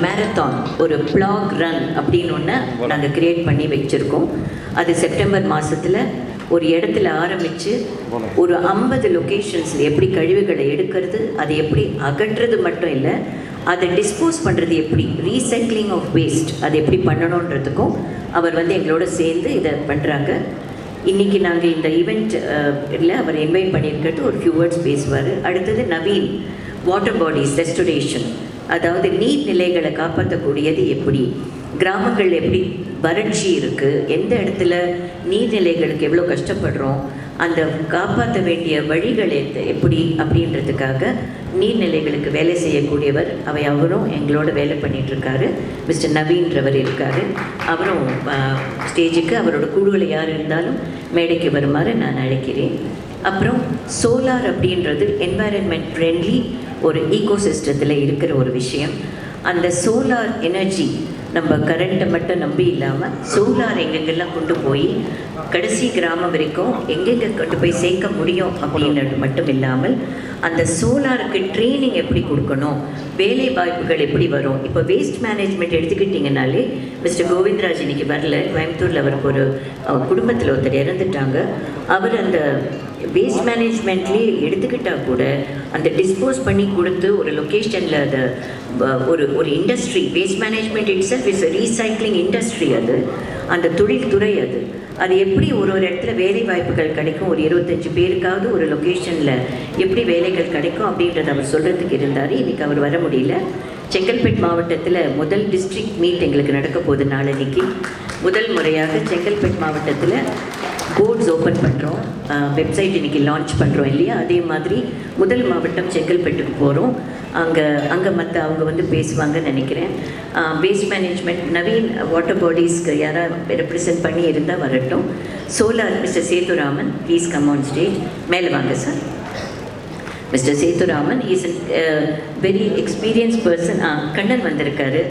Marathon ஒரு black run அப்படின்னு ஒன்று நாங்கள் க்ரியேட் பண்ணி வச்சுருக்கோம். அது செப்டம்பர் மாதத்தில் ஒரு இடத்துல ஆரம்பித்து ஒரு 50 லொக்கேஷன்ஸில் எப்படி கழிவுகளை எடுக்கிறது, அதை எப்படி அகற்றுறது மட்டும் இல்லை, அதை டிஸ்போஸ் பண்ணுறது எப்படி, ரீசைக்ளிங் ஆஃப் வேஸ்ட் அதை எப்படி பண்ணணுன்றதுக்கும் அவர் எங்களோட சேர்ந்து இதை பண்ணுறாங்க. இன்றைக்கி நாங்கள் இந்த ஈவெண்ட்டில் அவர் இன்வைட் பண்ணியிருக்கிறது ஒரு ஃபியூ வேர்ட்ஸ் பேசுவார். அடுத்தது நவீன், வாட்டர் பாடிஸ் ரெஸ்டோரேஷன், அதாவது நீர்நிலைகளை காப்பாற்றக்கூடியது எப்படி, கிராமங்கள் எப்படி வறட்சி இருக்குது, எந்த இடத்துல நீர்நிலைகளுக்கு எவ்வளோ கஷ்டப்படுறோம், அந்த காப்பாற்ற வேண்டிய வழிகள் எப்படி அப்படின்றதுக்காக நீர்நிலைகளுக்கு வேலை செய்யக்கூடியவர் அவரும் எங்களோட வேலை பண்ணிகிட்ருக்காரு. மிஸ்டர் நவீன்றவர் இருக்கார். அவரும் ஸ்டேஜுக்கு அவரோட குழுவில் யார் இருந்தாலும் மேடைக்கு வருமாறு நான் அழைக்கிறேன். அப்புறம் சோலார் அப்படின்றது என்வாயன்மெண்ட் ஃப்ரெண்ட்லி ஒரு ஈகோசிஸ்டத்தில் இருக்கிற ஒரு விஷயம். அந்த சோலார் எனர்ஜி நம்ம கரண்ட்டை மட்டும் நம்பி இல்லாமல் சோலார் எங்கெங்கெல்லாம் கொண்டு போய் கடைசி கிராமம் வரைக்கும் எங்கெங்கே கொண்டு போய் சேர்க்க முடியும் அப்படின்றது மட்டும் இல்லாமல் அந்த சோலாருக்கு ட்ரைனிங் எப்படி கொடுக்கணும், வேலை வாய்ப்புகள் எப்படி வரும். இப்போ வேஸ்ட் மேனேஜ்மெண்ட் எடுத்துக்கிட்டிங்கனாலே மிஸ்டர் கோவிந்தராஜ் இன்றைக்கி வரல, கோயம்புத்தூரில் அவருக்கு ஒரு குடும்பத்தில் ஒருத்தர் இறந்துட்டாங்க. அவர் அந்த வேஸ்ட் மேனேஜ்மெண்ட்லேயே எடுத்துக்கிட்டால் கூட அந்த டிஸ்போஸ் பண்ணி கொடுத்து ஒரு லொக்கேஷனில் அதை ஒரு industry, waste management it self is recycling industry, அது அந்த தொழில்துறை அது எப்படி ஒரு இடத்துல வேலை வாய்ப்புகள் கிடைக்கும், ஒரு 25 பேருக்காவது ஒரு லொக்கேஷனில் எப்படி வேலைகள் கிடைக்கும் அப்படின்றத அவர் சொல்கிறதுக்கு இருந்தார். இன்றைக்கி அவர் வர முடியல. செங்கல்பட்டு மாவட்டத்தில் முதல் டிஸ்ட்ரிக்ட் மீட் எங்களுக்கு நடக்க போகுது நாளைக்கு. முதல் முறையாக செங்கல்பட்டு மாவட்டத்தில் போர்ட்ஸ் ஓப்பன் பண்ணுறோம், வெப்சைட் இன்றைக்கி லான்ச் பண்ணுறோம் இல்லையா, அதே மாதிரி முதல் மாவட்டம் செங்கல்பட்டுக்கு போகிறோம். அங்கே மற்ற அவங்க பேசுவாங்கன்னு நினைக்கிறேன். வேஸ்ட் மேனேஜ்மெண்ட் நவீன் வாட்டர் பாடிஸ்க்கு யாராவது ரெப்ரசன்ட் பண்ணி இருந்தால் வரட்டும். Solar mister Sethuraman, please come on stage. மேலே வாங்க sir. Mister Sethuraman is very experience person. Kannan வந்திருக்காரு,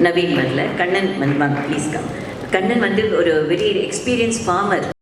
நவீன் வரல. கண்ணன் வாங்க ப்ளீஸ் கம். கண்ணன் ஒரு வெரி எக்ஸ்பீரியன்ஸ் ஃபார்மர்.